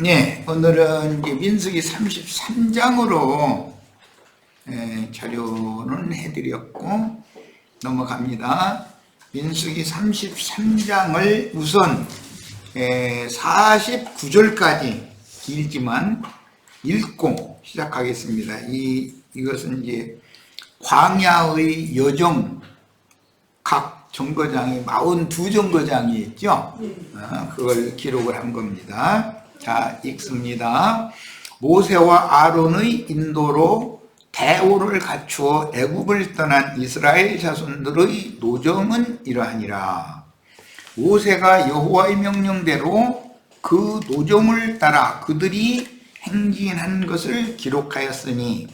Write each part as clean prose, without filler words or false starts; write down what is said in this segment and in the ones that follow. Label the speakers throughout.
Speaker 1: 네, 오늘은 이제 민수기 33장으로 자료는 해드렸고 넘어갑니다. 민수기 33장을 우선 49절까지 길지만 읽고 시작하겠습니다. 이것은 이제 광야의 여정 각 정거장이 42정거장이 있죠. 그걸 기록을 한 겁니다. 자, 읽습니다. 모세와 아론의 인도로 대오를 갖추어 애굽을 떠난 이스라엘 자손들의 노정은 이러하니라. 모세가 여호와의 명령대로 그 노정을 따라 그들이 행진한 것을 기록하였으니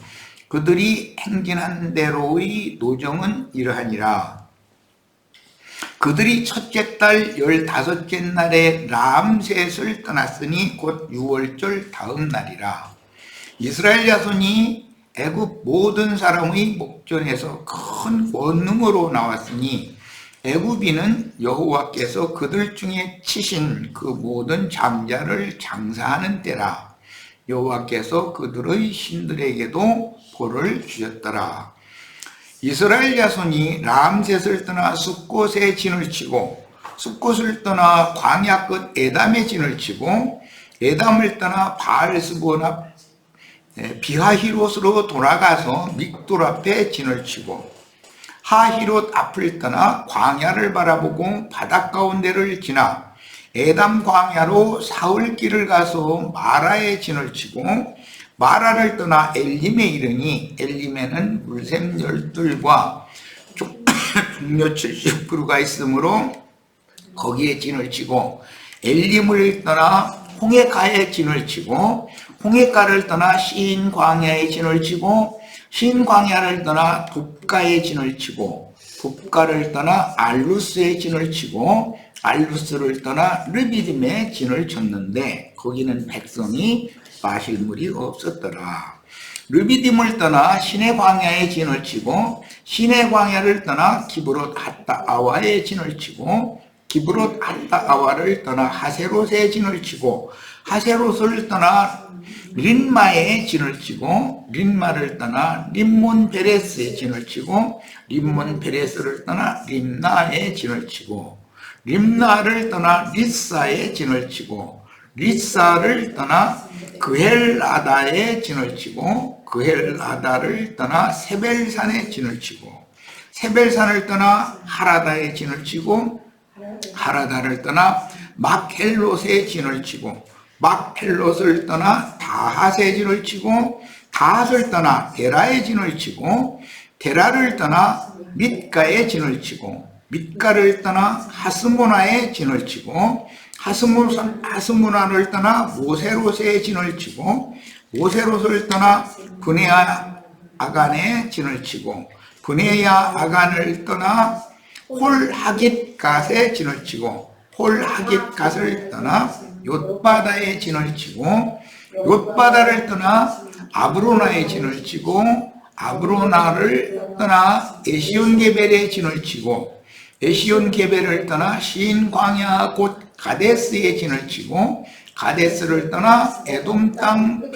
Speaker 1: 그들이 행진한 대로의 노정은 이러하니라. 그들이 첫째 달 15째 날에 람셋을 떠났으니 곧 6월절 다음 날이라. 이스라엘 자손이 애굽 모든 사람의 목전에서 큰 권능으로 나왔으니 애굽인은 여호와께서 그들 중에 치신 그 모든 장자를 장사하는 때라. 여호와께서 그들의 신들에게도 벌을 주셨더라. 이스라엘 자손이 람셋을 떠나 숫곳에 진을 치고 숫곳을 떠나 광야 끝 에담에 진을 치고 에담을 떠나 바알스본 앞 비하히롯으로 돌아가서 믹돌 앞에 진을 치고 하히롯 앞을 떠나 광야를 바라보고 바닷 가운데를 지나 에담 광야로 사흘길을 가서 마라에 진을 치고 마라를 떠나 엘림에 이르니 엘림에는 물샘 12과 종려 70%가 있으므로 거기에 진을 치고 엘림을 떠나 홍해가에 진을 치고 홍해가를 떠나 시인 광야에 진을 치고 시인 광야를 떠나 돕가에 진을 치고 돕가를 떠나 알루스에 진을 치고 알루스를 떠나 르비딤에 진을 쳤는데 거기는 백성이 마실 물이 없었더라. 르비딤을 떠나 시내 광야에 진을 치고 시내 광야를 떠나 기브롯 핫다아와에 진을 치고 기브롯 핫다아와를 떠나 하세롯에 진을 치고 하세롯을 떠나 린마에 진을 치고 린마를 떠나 림몬 베레스에 진을 치고 림몬 베레스를 떠나 림나에 진을 치고 림나를 떠나 리사에 진을 치고 리사를 떠나 그헬아다에 진을 치고 그헬아다를 떠나 세벨산에 진을 치고 세벨산을 떠나 하라다에 진을 치고 하라다를 떠나 막헬롯에 진을 치고 막헬롯을 떠나 다핫에 진을 치고 다핫을 떠나 데라에 진을 치고 데라를 떠나 밑가에 진을 치고 밑가를 떠나 하스모나에 진을 치고 하스모나를 떠나 모세롯에 진을 치고 모세롯을 떠나 브네야 아간에 진을 치고 브네야 아간을 떠나 홀하깃갓에 진을 치고 홀하깃갓을 떠나 옅바다에 진을 치고 옅바다를 떠나 아브로나에 진을 치고 아브로나를 떠나 에시온게벨에 진을 치고 에시온게벨을 떠나 시인 광야 곧 가데스에 진을 치고 가데스를 떠나 에돔 땅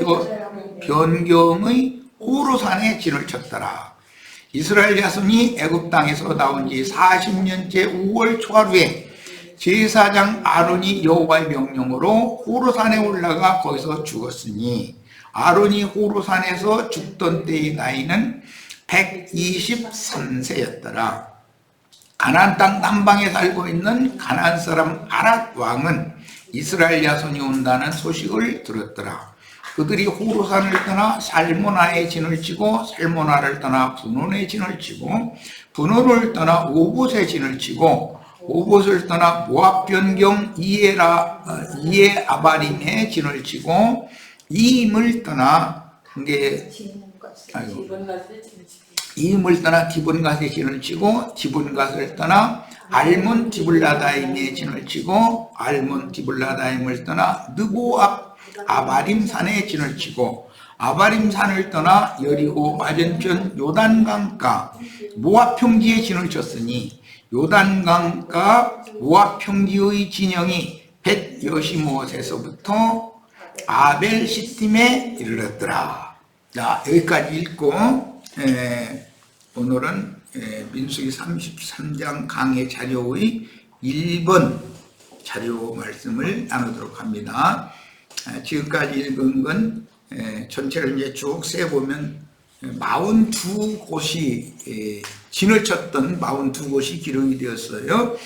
Speaker 1: 변경의 호르산에 진을 쳤더라. 이스라엘 자손이 애굽 땅에서 나온 지 40년째 5월 초하루에 제사장 아론이 여호와의 명령으로 호르산에 올라가 거기서 죽었으니 아론이 호르산에서 죽던 때의 나이는 123세였더라. 가나안 땅 남방에 살고 있는 가나안 사람 아랏 왕은 이스라엘 자손이 온다는 소식을 들었더라. 그들이 호르산을 떠나 살모나에 진을 치고 살모나를 떠나 분온에 진을 치고 분온을 떠나 오봇에 진을 치고 오봇을 떠나 모압 변경 이에아바림에 진을 치고 이임을 떠나 이임을 떠나 디본갓에 진을 치고 디본갓을 떠나 알몬 디블라다임에 진을 치고 알몬 디블라다임을 떠나 느보압 아바림산에 진을 치고 아바림산을 떠나 여리고 맞은편 요단강가 모압 평지에 진을 쳤으니 요단강가 모압 평지의 진영이 벳여시못에서부터 아벨 시팀에 이르렀더라. 자, 여기까지 읽고 오늘은 민수기 33장 강의 자료의 1번 자료 말씀을 나누도록 합니다. 지금까지 읽은 건 전체를 이제 쭉 세보면 42곳이 진을 쳤던 42곳이 기록이 되었어요.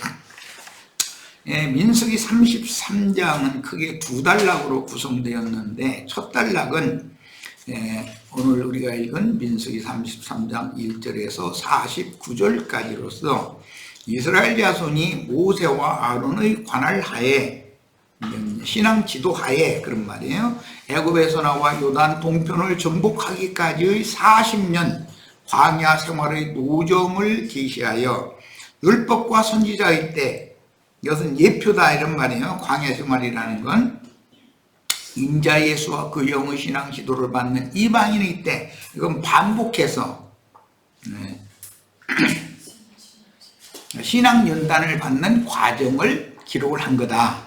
Speaker 1: 민수기 33장은 크게 두 단락으로 구성되었는데 첫 단락은 오늘 우리가 읽은 민수기 33장 1절에서 49절까지로서 이스라엘 자손이 모세와 아론의 관할 하에 신앙 지도 하에 그런 말이에요. 애굽에서 나와 요단 동편을 정복하기까지의 40년 광야 생활의 노정을 계시하여 율법과 선지자의 때, 이것은 예표다 이런 말이에요. 광야 생활이라는 건 인자 예수와 그 영의 신앙 지도를 받는 이방인의 때, 이건 반복해서 신앙 연단을 받는 과정을 기록을 한 거다.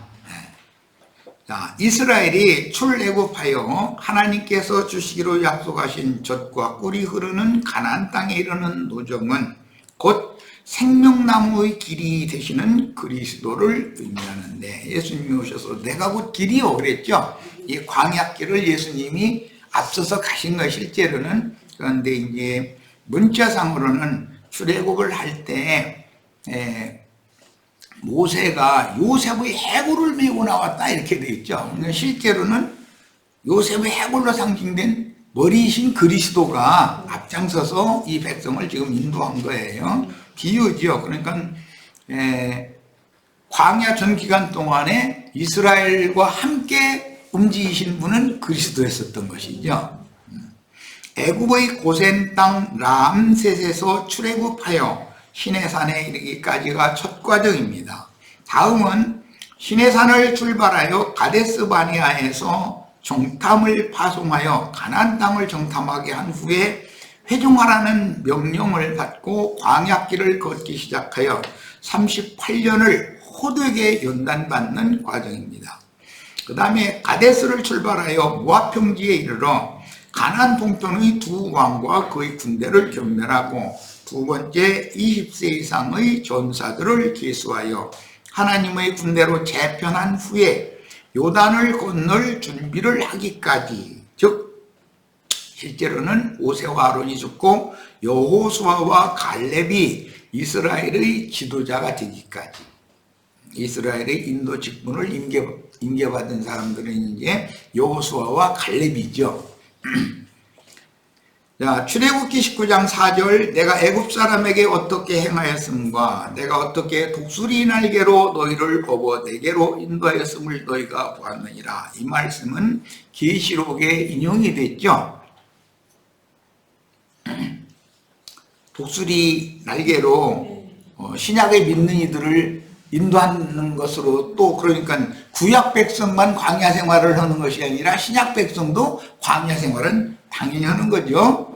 Speaker 1: 자, 이스라엘이 출애굽하여 하나님께서 주시기로 약속하신 젖과 꿀이 흐르는 가나안 땅에 이르는 노정은 곧 생명나무의 길이 되시는 그리스도를 의미하는데, 예수님이 오셔서 내가 곧 길이요 그랬죠. 이 광야길을 예수님이 앞서서 가신 거 실제로는. 그런데 이제 문자상으로는 출애굽을 할 때 모세가 요셉의 해골을 메고 나왔다 이렇게 되어 있죠. 실제로는 요셉의 해골로 상징된 머리이신 그리스도가 앞장서서 이 백성을 지금 인도한 거예요. 비유죠. 그러니까 광야 전 기간 동안에 이스라엘과 함께 움직이신 분은 그리스도였었던 것이죠. 애굽의 고센 땅 람셋에서 출애굽하여 시내산에 이르기까지가 첫 과정입니다. 다음은 시내산을 출발하여 가데스 바네아에서 정탐을 파송하여 가나안 땅을 정탐하게 한 후에 회중하라는 명령을 받고 광야길을 걷기 시작하여 38년을 호되게 연단받는 과정입니다. 그 다음에 가데스를 출발하여 모압 평지에 이르러 가나안 동편의 두 왕과 그의 군대를 경멸하고 두 번째 20세 이상의 전사들을 계수하여 하나님의 군대로 재편한 후에 요단을 건널 준비를 하기까지, 즉 실제로는 모세와 아론이 죽고 여호수아와 갈렙이 이스라엘의 지도자가 되기까지, 이스라엘의 인도 직분을 임계받은 사람들은 이제 여호수아와 갈렙이죠. 자, 출애굽기 19장 4절, 내가 애굽 사람에게 어떻게 행하였음과 내가 어떻게 독수리 날개로 너희를 뽑아 내게로 인도하였음을 너희가 보았느니라. 이 말씀은 계시록에 인용이 됐죠. 독수리 날개로 신약에 믿는 이들을 인도하는 것으로, 또 그러니까 구약 백성만 광야 생활을 하는 것이 아니라 신약 백성도 광야 생활은 당연히 하는 거죠.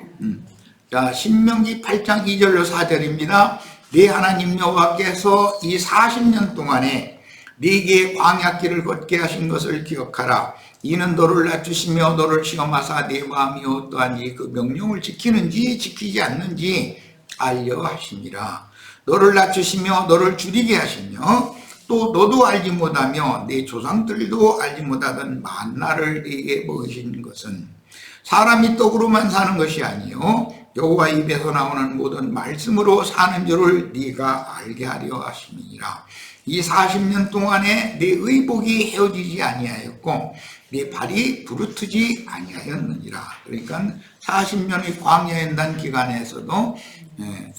Speaker 1: 자, 신명기 8장 2절로 4절입니다. 네 하나님 여호와께서 이 40년 동안에 네게 광야길을 걷게 하신 것을 기억하라. 이는 너를 낮추시며 너를 시험하사 네 마음이 어떠한지 그 명령을 지키는지 지키지 않는지 알려 하시니라. 너를 낮추시며 너를 줄이게 하시며 또 너도 알지 못하며 네 조상들도 알지 못하던 만나를 네게 먹으신 것은 사람이 떡으로만 사는 것이 아니요 여호와 입에서 나오는 모든 말씀으로 사는 줄을 네가 알게 하려 하심이니라. 이 40년 동안에 네 의복이 헤어지지 아니하였고 네 발이 부르트지 아니하였느니라. 그러니까 40년의 광야연단 기간에서도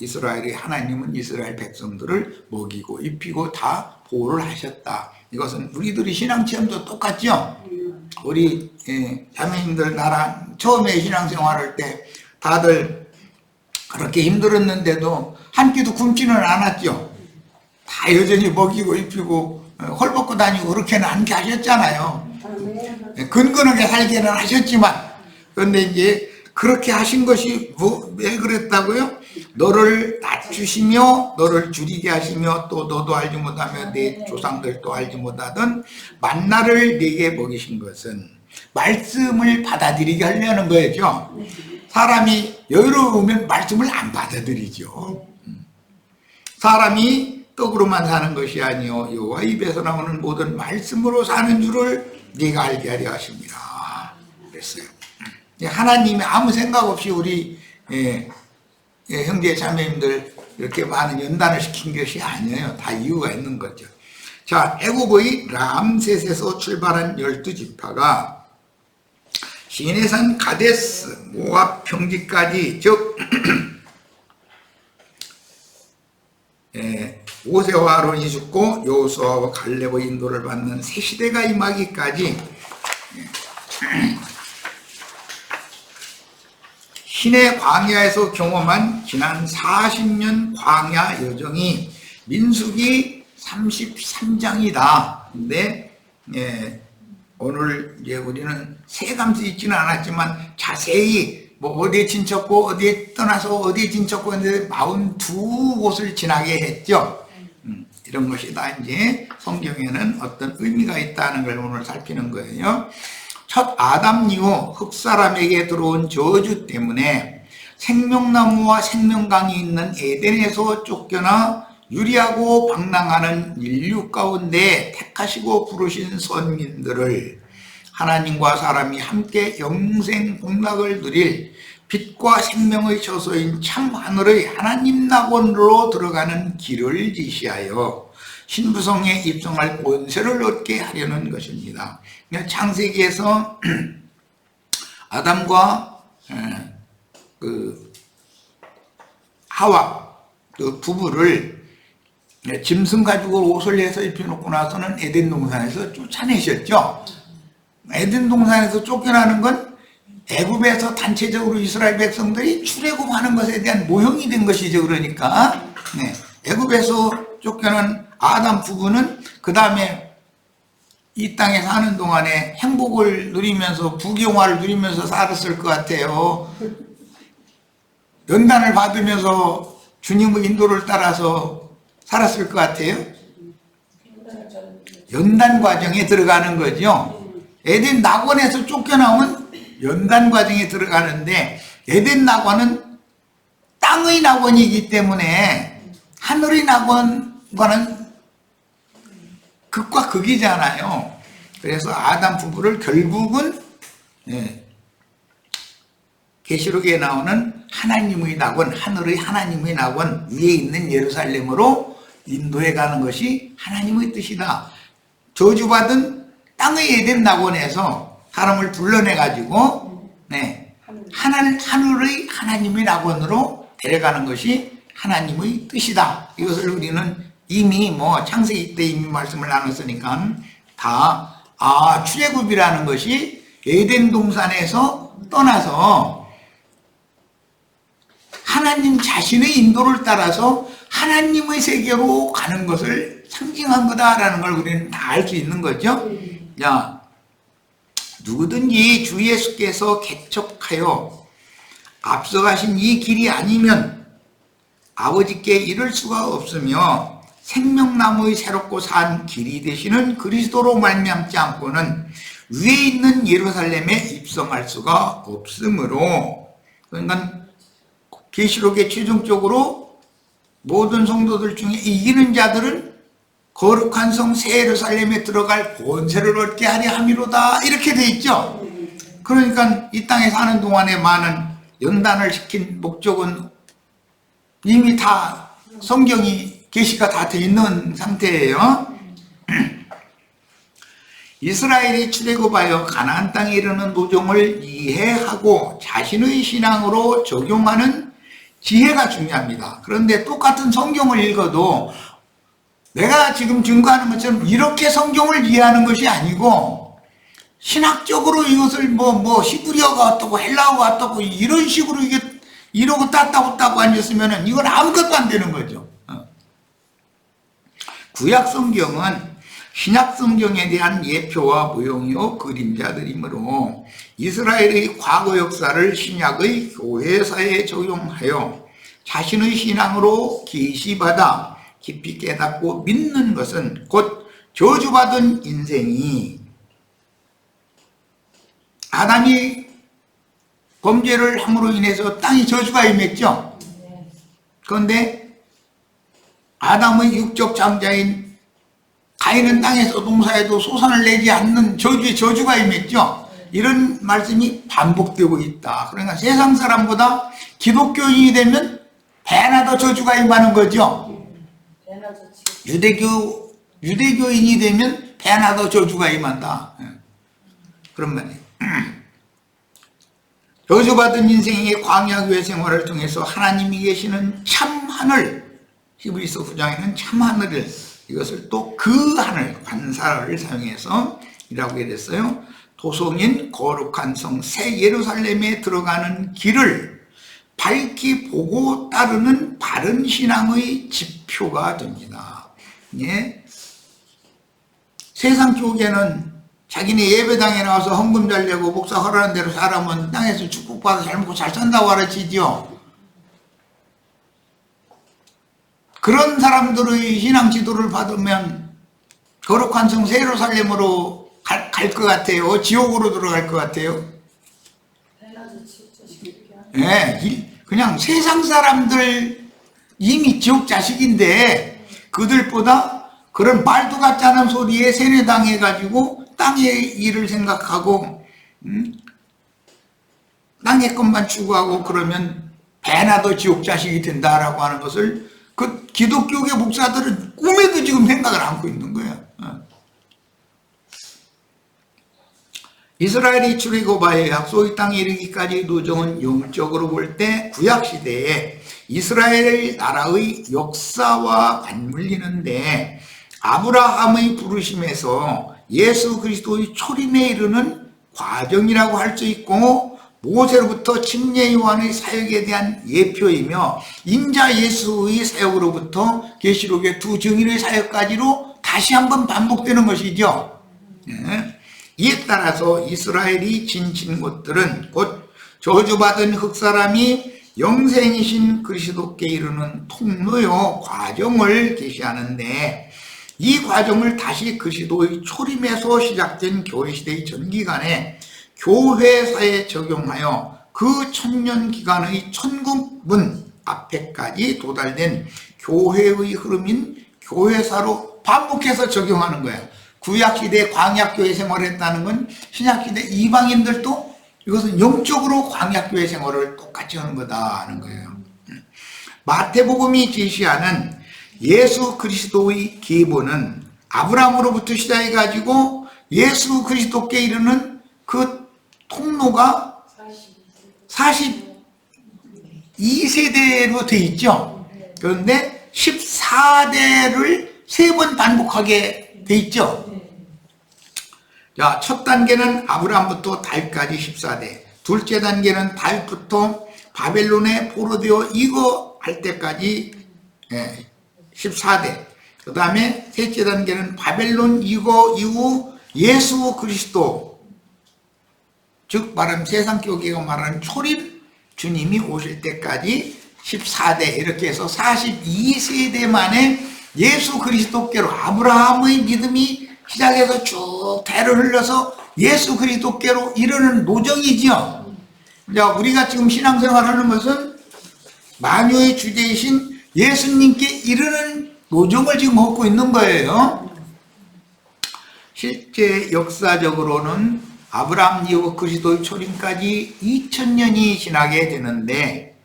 Speaker 1: 이스라엘의 하나님은 이스라엘 백성들을 먹이고 입히고 다 보호를 하셨다. 이것은 우리들이 신앙체험도 똑같죠. 우리 자매님들 나랑 처음에 신앙생활할 때 다들 그렇게 힘들었는데도 한 끼도 굶지는 않았죠. 다 여전히 먹이고 입히고 헐벗고 다니고 그렇게는 않게 하셨잖아요. 근근하게 살기는 하셨지만, 그런데 이제 그렇게 하신 것이 왜 그랬다고요? 너를 낮추시며 너를 줄이게 하시며 또 너도 알지 못하며 내 조상들도 알지 못하던 만나를 네게 먹이신 것은 말씀을 받아들이게 하려는 거죠. 사람이 여유로우면 말씀을 안 받아들이죠. 사람이 떡으로만 사는 것이 아니요 여호와 입에서 나오는 모든 말씀으로 사는 줄을 네가 알게 하려 하십니다. 그랬어요. 하나님이 아무 생각 없이 우리 형제 자매님들 이렇게 많은 연단을 시킨 것이 아니에요. 다 이유가 있는 거죠. 자, 애굽의 람셋에서 출발한 12지파가 시내산 가데스 모압 평지까지, 즉 모세와 아론이 죽고 여호수아와 갈렙의 인도를 받는 새 시대가 임하기까지 신의 광야에서 경험한 지난 40년 광야 여정이 민수기 33장이다. 근데 오늘 이제 우리는 세감수 있지는 않았지만 자세히 뭐 어디에 진쳤고 어디에 떠나서 어디에 진쳤고 했는데 42곳을 지나게 했죠. 이런 것이 다 이제 성경에는 어떤 의미가 있다는 걸 오늘 살피는 거예요. 첫 아담 이후 흙사람에게 들어온 저주 때문에 생명나무와 생명강이 있는 에덴에서 쫓겨나 유리하고 방랑하는 인류 가운데 택하시고 부르신 선민들을 하나님과 사람이 함께 영생 복락을 누릴 빛과 생명의 처소인 참 하늘의 하나님 낙원으로 들어가는 길을 지시하여 신부성에 입성할 권세를 얻게 하려는 것입니다. 창세기에서 아담과 하와 그 부부를 짐승 가죽으로 옷을 내서 입혀놓고 나서는 에덴 동산에서 쫓아내셨죠. 에덴 동산에서 쫓겨나는 건 애굽에서 단체적으로 이스라엘 백성들이 출애굽하는 것에 대한 모형이 된 것이죠. 그러니까 애굽에서 쫓겨난 아담 부부는 그 다음에 이 땅에 사는 동안에 행복을 누리면서 부귀영화를 누리면서 살았을 것 같아요. 연단을 받으면서 주님의 인도를 따라서 살았을 것 같아요. 연단 과정에 들어가는 거죠. 에덴 낙원에서 쫓겨나오면 연단 과정에 들어가는데 에덴 낙원은 땅의 낙원이기 때문에 하늘의 낙원과는 극과 극이잖아요. 그래서 아담 부부를 결국은 계시록에 나오는 하나님의 낙원, 하늘의 하나님의 낙원 위에 있는 예루살렘으로 인도해 가는 것이 하나님의 뜻이다. 저주받은 땅의 에덴 낙원에서 사람을 불러내 가지고 하늘의 하나님의 낙원으로 데려가는 것이 하나님의 뜻이다. 이것을 우리는 이미 창세기 때 이미 말씀을 나눴으니까 다 출애굽이라는 것이 에덴 동산에서 떠나서 하나님 자신의 인도를 따라서 하나님의 세계로 가는 것을 상징한 거다라는 걸 우리는 다 알 수 있는 거죠. 야, 누구든지 주 예수께서 개척하여 앞서가신 이 길이 아니면 아버지께 이를 수가 없으며 생명나무의 새롭고 산 길이 되시는 그리스도로 말미암지 않고는 위에 있는 예루살렘에 입성할 수가 없으므로, 그러니까 계시록에 최종적으로 모든 성도들 중에 이기는 자들은 거룩한 성 새 예루살렘에 들어갈 권세를 얻게 하려 함이로다, 이렇게 돼 있죠. 그러니까 이 땅에 사는 동안에 많은 연단을 시킨 목적은 이미 다 성경이 계시가 다 돼 있는 상태예요. 이스라엘이 출애굽하여 가나안 땅에 이르는 도정을 이해하고 자신의 신앙으로 적용하는 지혜가 중요합니다. 그런데 똑같은 성경을 읽어도 내가 지금 증거하는 것처럼 이렇게 성경을 이해하는 것이 아니고 신학적으로 이것을 히브리어가 어떻고 헬라어가 어떻고 이런 식으로 이게 이러고 따따고 앉았으면 이건 아무것도 안 되는 거죠. 구약 성경은 신약 성경에 대한 예표와 모형이요 그림자들이므로 이스라엘의 과거 역사를 신약의 교회사에 적용하여 자신의 신앙으로 계시받아 깊이 깨닫고 믿는 것은 곧 저주받은 인생이 아담이 범죄를 함으로 인해서 땅에 저주가 임했죠. 그런데 아담의 육적 장자인 가인은 땅에서 농사에도 소산을 내지 않는 저주가 임했죠. 이런 말씀이 반복되고 있다. 그러니까 세상 사람보다 기독교인이 되면 배나 더 저주가 임하는 거죠. 유대교인이 되면 배나 더 저주가 임한다. 그런 말이에요. 저주받은 인생의 광야교회 생활을 통해서 하나님이 계시는 참 하늘, 히브리서 9장에는 참 하늘을, 이것을 또 그 하늘, 관사를 사용해서 이라고 됐어요. 도성인 거룩한 성 새 예루살렘에 들어가는 길을 밝히 보고 따르는 바른 신앙의 지표가 됩니다. 예. 세상 쪽에는 자기네 예배당에 나와서 헌금 잘 내고 목사 허락하는 대로 살아면 땅에서 축복받아 잘 먹고 잘 산다고 가르치죠. 그런 사람들의 신앙 지도를 받으면 거룩한 성 새 예루살렘으로 갈 것 같아요? 지옥으로 들어갈 것 같아요? 네, 그냥 세상 사람들 이미 지옥 자식인데 그들보다 그런 말도 같지 않은 소리에 세뇌당해가지고 땅의 일을 생각하고 땅의 것만 추구하고 그러면 배나 더 지옥 자식이 된다라고 하는 것을 그 기독교계 목사들은 꿈에도 지금 생각을 안고 있는 거예요. 이스라엘이 출애굽하여 약속의 땅에 이르기까지 노정은 영적으로 볼 때 구약시대에 이스라엘 나라의 역사와 맞물리는데 아브라함의 부르심에서 예수 그리스도의 초림에 이르는 과정이라고 할 수 있고 모세로부터 침례 요한의 사역에 대한 예표이며 인자 예수의 사역으로부터 계시록의 두 증인의 사역까지로 다시 한번 반복되는 것이죠. 이에 따라서 이스라엘이 지닌 곳들은 곧 저주받은 흑사람이 영생이신 그리스도께 이르는 통로요 과정을 계시하는데 이 과정을 다시 그리스도의 초림에서 시작된 교회시대의 전기간에 교회사에 적용하여 그 천년기간의 천국문 앞에까지 도달된 교회의 흐름인 교회사로 반복해서 적용하는 거예요. 구약시대 광약교회 생활을 했다는 건 신약시대 이방인들도 이것은 영적으로 광약교회 생활을 똑같이 하는 거다 하는 거예요. 마태복음이 제시하는 예수 그리스도의 기본은 아브라함으로부터 시작해가지고 예수 그리스도께 이르는 그 통로가 42세대로 되어 있죠. 그런데 14대를 3번 반복하게 되어 있죠. 자, 첫 단계는 아브라함부터 달까지 14대, 둘째 단계는 달부터 바벨론에 포로되어 이거할 때까지 14대, 그 다음에 셋째 단계는 바벨론 이거 이후 예수 그리스도, 즉 말하면 세상 교계가 말하는 초림 주님이 오실 때까지 14대, 이렇게 해서 42세대 만에 예수 그리스도께로 아브라함의 믿음이 시작해서 쭉 대를 흘러서 예수 그리스도께로 이르는 노정이지요. 자, 우리가 지금 신앙생활하는 것은 만유의 주제이신 예수님께 이르는 노정을 지금 걷고 있는 거예요. 실제 역사적으로는 아브라함 이후 그리스도의 초림까지 2000년이 지나게 되는데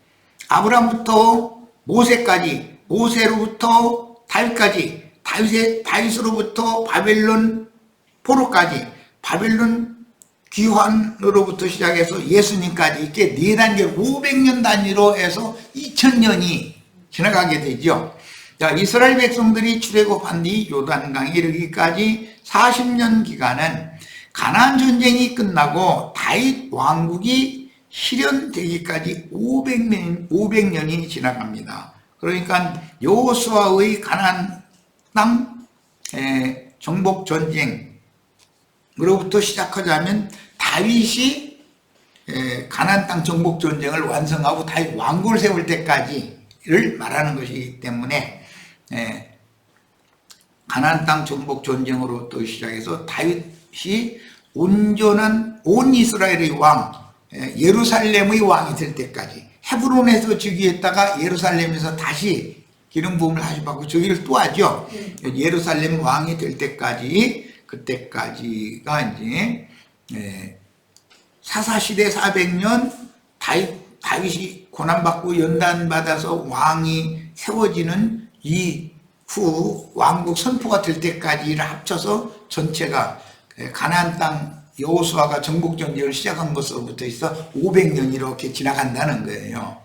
Speaker 1: 아브라함부터 모세까지, 모세로부터 다윗까지, 다윗으로부터 바벨론 포로까지, 바벨론 귀환으로부터 시작해서 예수님까지 이렇게 4단계 500년 단위로 해서 2000년이 지나가게 되죠. 자, 이스라엘 백성들이 출애굽한 뒤 요단강에 이르기까지 40년 기간은 가나안 전쟁이 끝나고 다윗 왕국이 실현되기까지 500년이 지나갑니다. 그러니까 여호수아의 가나안 땅 정복 전쟁으로부터 시작하자면 다윗이 가나안 땅 정복 전쟁을 완성하고 다윗 왕국을 세울 때까지를 말하는 것이기 때문에 가나안 땅 정복 전쟁으로부터 시작해서 다윗이 온전한 온 이스라엘의 왕, 예루살렘의 왕이 될 때까지, 헤브론에서 즉위했다가 예루살렘에서 다시 기름 부음을 다시 받고 즉위를 또 하죠. 예루살렘 왕이 될 때까지, 그때까지가 이제 사사시대 400년 다윗이 고난받고 연단받아서 왕이 세워지는 이후 왕국 선포가 될 때까지를 합쳐서 전체가 가나안 땅 여호수아가 전국 전쟁을 시작한 것으로부터 있어 500년이 이렇게 지나간다는 거예요.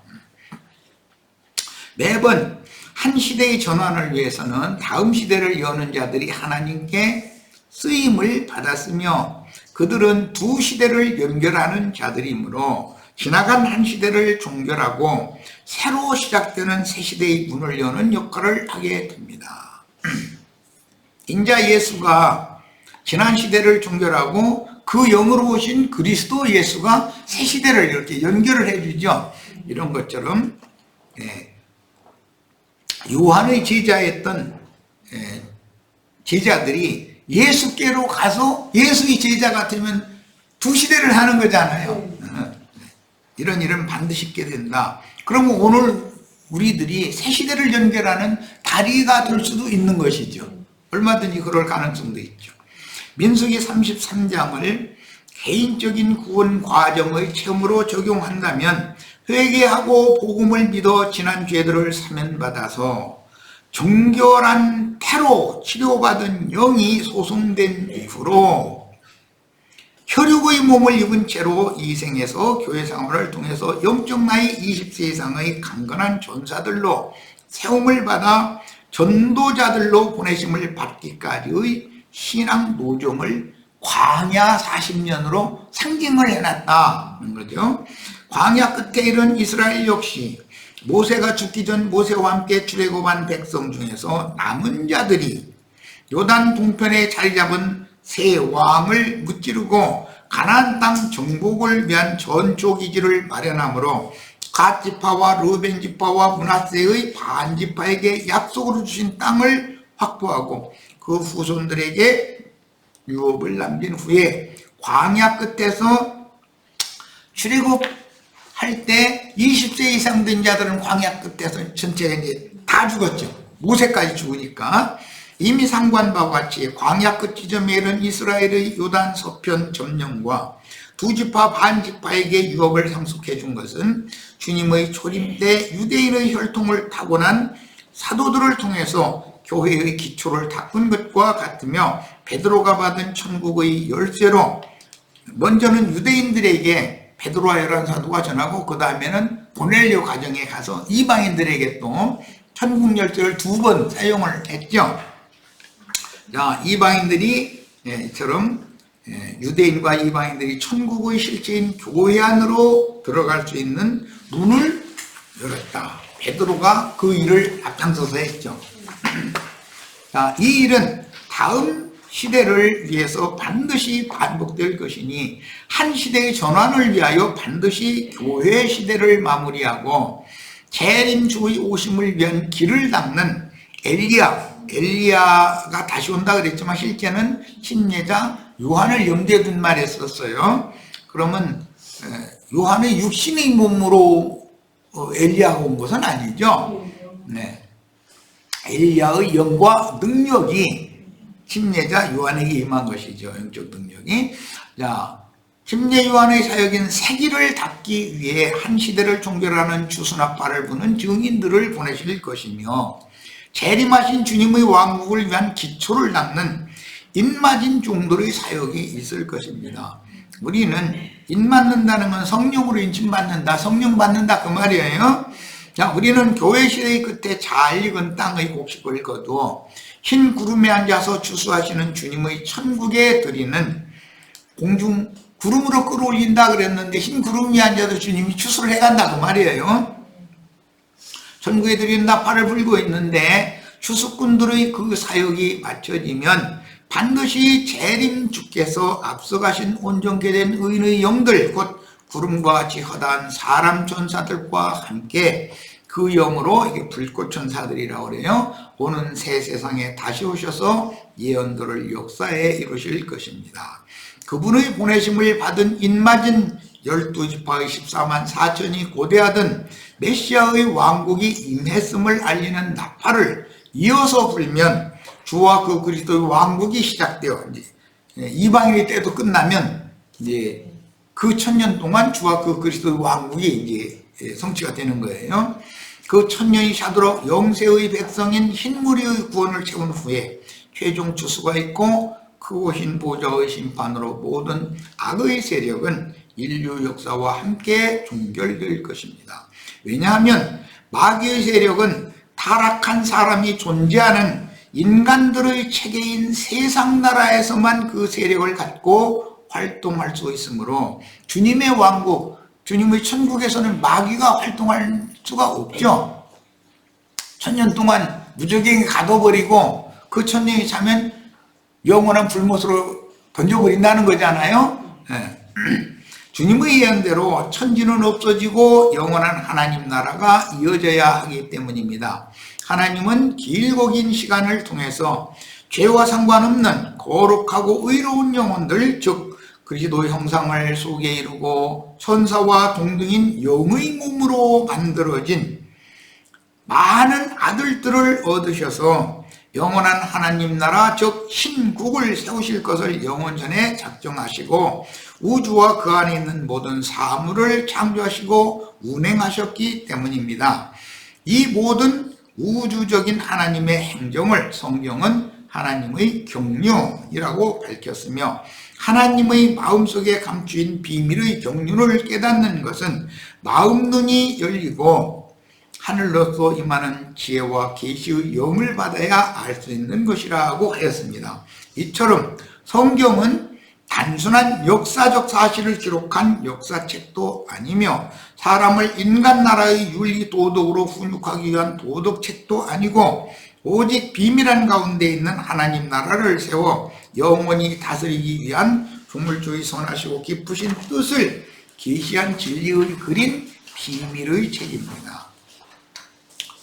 Speaker 1: 매번 한 시대의 전환을 위해서는 다음 시대를 여는 자들이 하나님께 쓰임을 받았으며, 그들은 두 시대를 연결하는 자들이므로 지나간 한 시대를 종결하고 새로 시작되는 새 시대의 문을 여는 역할을 하게 됩니다. 인자 예수가 지난 시대를 종결하고 그 영으로 오신 그리스도 예수가 새 시대를 이렇게 연결을 해주죠. 이런 것처럼 요한의 제자였던 제자들이 예수께로 가서 예수의 제자가 되면 두 시대를 하는 거잖아요. 이런 일은 반드시 있게 된다. 그러면 오늘 우리들이 새 시대를 연결하는 다리가 될 수도 있는 것이죠. 얼마든지 그럴 가능성도 있죠. 민수기 33장을 개인적인 구원 과정의 체험으로 적용한다면, 회개하고 복음을 믿어 지난 죄들을 사면받아서 정결한 태로 치료받은 영이 소송된 이후로 혈육의 몸을 입은 채로 이 생에서 교회 생활을 통해서 영적 나이 20세 이상의 강건한 전사들로 세움을 받아 전도자들로 보내심을 받기까지의 신앙 노정을 광야 40년으로 상징을 해놨다는 거죠. 광야 끝에 이른 이스라엘 역시 모세가 죽기 전 모세와 함께 출애굽한 백성 중에서 남은 자들이 요단 동편에 자리 잡은 새 왕을 무찌르고 가나안 땅 정복을 위한 전초 기지를 마련하므로 갓 지파와 르벤 지파와 므낫세의 반 지파에게 약속으로 주신 땅을 확보하고 그 후손들에게 유업을 남긴 후에 광야 끝에서 출애굽할 때 20세 이상 된 자들은 광야 끝에서 전체가 이제 다 죽었죠. 모세까지 죽으니까. 이미 상고한 바와 같이 광야 끝 지점에 이른 이스라엘의 요단 서편 점령과 두 지파 반 지파에게 유업을 상속해 준 것은 주님의 초림 때 유대인의 혈통을 타고난 사도들을 통해서 교회의 기초를 닦은 것과 같으며, 베드로가 받은 천국의 열쇠로 먼저는 유대인들에게 베드로와 열한 사도가 전하고, 그 다음에는 고넬료 가정에 가서 이방인들에게 또 천국 열쇠를 2번 사용을 했죠. 자, 이방인들이 처럼 유대인과 이방인들이 천국의 실제인 교회 안으로 들어갈 수 있는 문을 열었다. 베드로가 그 일을 앞장서서 했죠. 자, 이 일은 다음 시대를 위해서 반드시 반복될 것이니 한 시대의 전환을 위하여 반드시 교회 시대를 마무리하고 재림 주의 오심을 위한 길을 닦는 엘리야가 다시 온다 그랬지만 실제는 침례자 요한을 염두에 둔 말에 썼어요. 그러면 요한의 육신의 몸으로 엘리야가 온 것은 아니죠. 네. 엘리야의 영과 능력이 침례자 요한에게 임한 것이죠. 영적 능력이. 자, 침례 요한의 사역인 세기를 닦기 위해 한 시대를 종결하는 주수나팔을 부는 증인들을 보내실 것이며, 재림하신 주님의 왕국을 위한 기초를 닦는 인맞은 종들의 사역이 있을 것입니다. 우리는 인맞는다는 건 성령으로 인침받는다, 성령 받는다 그 말이에요. 자, 우리는 교회 시대의 끝에 잘 익은 땅의 곡식을 거두어 흰 구름에 앉아서 주수하시는 주님의 천국에 드리는 공중 구름으로 끌어올린다 그랬는데 흰 구름이 앉아서 주님이 추수를 해간다 그 말이에요. 천국에 드리는 나팔을 불고 있는데 추수꾼들의 그 사역이 마쳐지면 반드시 재림 주께서 앞서가신 온전케 된 의인의 영들, 곧 구름과 같이 허다한 사람 천사들과 함께 그 영으로, 이게 불꽃 천사들이라고 그래요, 오는 새 세상에 다시 오셔서 예언들을 역사에 이루실 것입니다. 그분의 보내심을 받은 인맞은 12지파의 14만 4천이 고대하던 메시아의 왕국이 임했음을 알리는 나팔을 이어서 불면 주와 그 그리스도의 왕국이 시작되어 이제 이방인의 때도 끝나면 이제 그 1000년 동안 주와 그 그리스도의 왕국이 이제 성취가 되는 거예요. 그 1000년이 샤도록 영세의 백성인 흰무리의 구원을 채운 후에 최종 추수가 있고 크고 흰 보좌의 심판으로 모든 악의 세력은 인류 역사와 함께 종결될 것입니다. 왜냐하면 마귀의 세력은 타락한 사람이 존재하는 인간들의 체계인 세상 나라에서만 그 세력을 갖고 활동할 수 있으므로 주님의 왕국, 주님의 천국에서는 마귀가 활동할 수가 없죠. 1000년 동안 무적행이 가둬버리고 그 1000년이 차면 영원한 불못으로 던져버린다는 거잖아요. 네. 주님의 예언대로 천지는 없어지고 영원한 하나님 나라가 이어져야 하기 때문입니다. 하나님은 길고 긴 시간을 통해서 죄와 상관없는 거룩하고 의로운 영혼들, 즉 그리스도의 형상을 속에 이루고 천사와 동등인 영의 몸으로 만들어진 많은 아들들을 얻으셔서 영원한 하나님 나라, 즉 신국을 세우실 것을 영원 전에 작정하시고 우주와 그 안에 있는 모든 사물을 창조하시고 운행하셨기 때문입니다. 이 모든 우주적인 하나님의 행정을 성경은 하나님의 경륜이라고 밝혔으며, 하나님의 마음속에 감추인 비밀의 경륜을 깨닫는 것은 마음 눈이 열리고 하늘로서 임하는 지혜와 계시의 영을 받아야 알 수 있는 것이라고 하였습니다. 이처럼 성경은 단순한 역사적 사실을 기록한 역사책도 아니며 사람을 인간 나라의 윤리 도덕으로 훈육하기 위한 도덕책도 아니고 오직 비밀한 가운데 있는 하나님 나라를 세워 영원히 다스리기 위한 조물주의 선하시고 깊으신 뜻을 계시한 진리의 그린 비밀의 책입니다.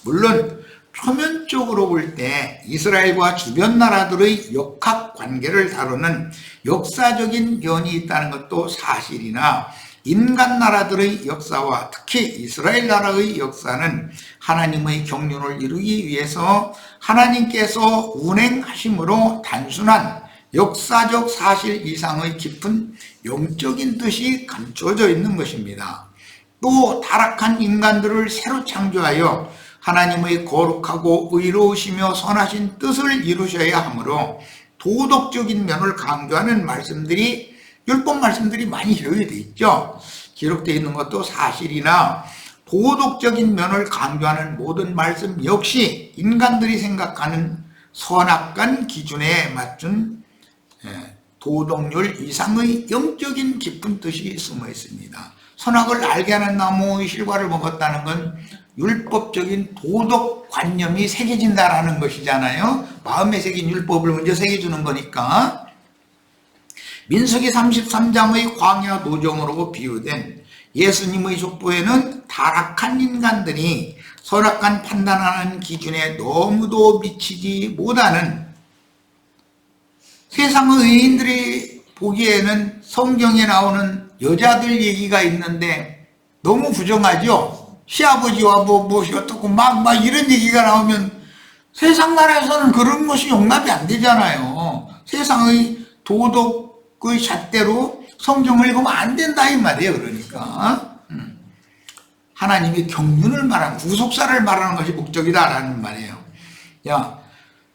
Speaker 1: 물론 표면적으로 볼 때 이스라엘과 주변 나라들의 역학 관계를 다루는 역사적인 연이 있다는 것도 사실이나, 인간 나라들의 역사와 특히 이스라엘 나라의 역사는 하나님의 경륜을 이루기 위해서 하나님께서 운행하심으로 단순한 역사적 사실 이상의 깊은 영적인 뜻이 감춰져 있는 것입니다. 또 타락한 인간들을 새로 창조하여 하나님의 거룩하고 의로우시며 선하신 뜻을 이루셔야 하므로 도덕적인 면을 강조하는 말씀들이, 율법 말씀들이 많이 기록이 되어 있죠. 기록되어 있는 것도 사실이나 도덕적인 면을 강조하는 모든 말씀 역시 인간들이 생각하는 선악관 기준에 맞춘 도덕률 이상의 영적인 깊은 뜻이 숨어 있습니다. 선악을 알게 하는 나무의 실과를 먹었다는 건 율법적인 도덕관념이 새겨진다라는 것이잖아요. 마음에 새긴 율법을 먼저 새겨주는 거니까. 민수기 33장의 광야 노정으로 비유된 예수님의 족보에는 타락한 인간들이 선악관 판단하는 기준에 너무도 미치지 못하는, 세상의 의인들이 보기에는 성경에 나오는 여자들 얘기가 있는데 너무 부정하죠. 시아버지와 뭐 어떻고 막 이런 얘기가 나오면 세상 나라에서는 그런 것이 용납이 안 되잖아요. 세상의 도덕의 잣대로 성경을 읽으면 안 된다 이 말이에요. 그러니까 하나님의 경륜을 말하는, 구속사를 말하는 것이 목적이다라는 말이에요. 야,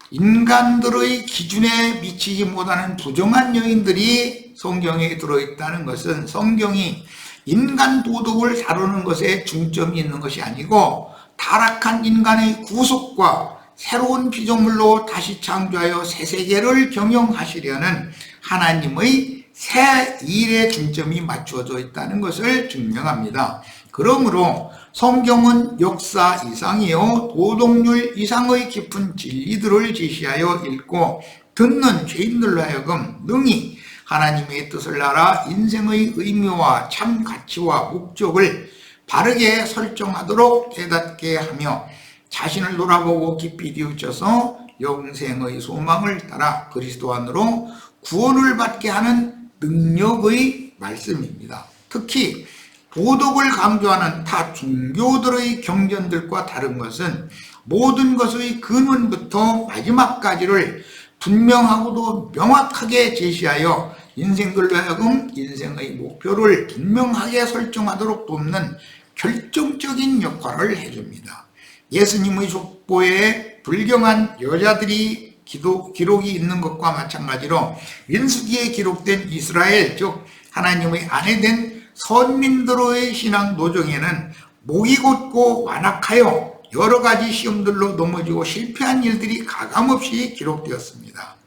Speaker 1: 인간들의 기준에 미치지 못하는 부정한 여인들이 성경에 들어있다는 것은 성경이 인간 도덕을 다루는 것에 중점이 있는 것이 아니고 타락한 인간의 구속과 새로운 피조물로 다시 창조하여 새 세계를 경영하시려는 하나님의 새 일에 중점이 맞춰져 있다는 것을 증명합니다. 그러므로 성경은 역사 이상이요 도덕률 이상의 깊은 진리들을 제시하여 읽고 듣는 죄인들로 하여금 능히 하나님의 뜻을 알아 인생의 의미와 참 가치와 목적을 바르게 설정하도록 깨닫게 하며 자신을 돌아보고 깊이 뉘우쳐서 영생의 소망을 따라 그리스도 안으로 구원을 받게 하는 능력의 말씀입니다. 특히 도덕을 강조하는 타 종교들의 경전들과 다른 것은 모든 것의 근원부터 마지막까지를 분명하고도 명확하게 제시하여 인생들로 하여금 인생의 목표를 분명하게 설정하도록 돕는 결정적인 역할을 해줍니다. 예수님의 족보에 불경한 여자들이 기록이 있는 것과 마찬가지로 민수기에 기록된 이스라엘, 즉 하나님의 아내된 선민들의 신앙 노정에는 목이 곧고 완악하여 여러 가지 시험들로 넘어지고 실패한 일들이 가감없이 기록되었습니다.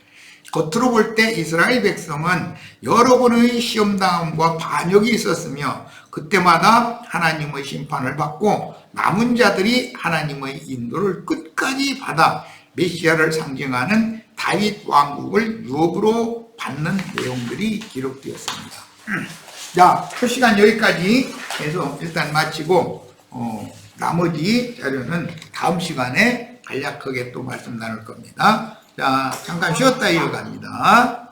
Speaker 1: 겉으로 볼 때 이스라엘 백성은 여러 번의 시험당함과 반역이 있었으며 그때마다 하나님의 심판을 받고 남은 자들이 하나님의 인도를 끝까지 받아 메시아를 상징하는 다윗 왕국을 유업으로 받는 내용들이 기록되었습니다. 자, 표시간 여기까지 해서 일단 마치고 나머지 자료는 다음 시간에 간략하게 또 말씀 나눌 겁니다. 자, 잠깐 쉬었다 이어갑니다.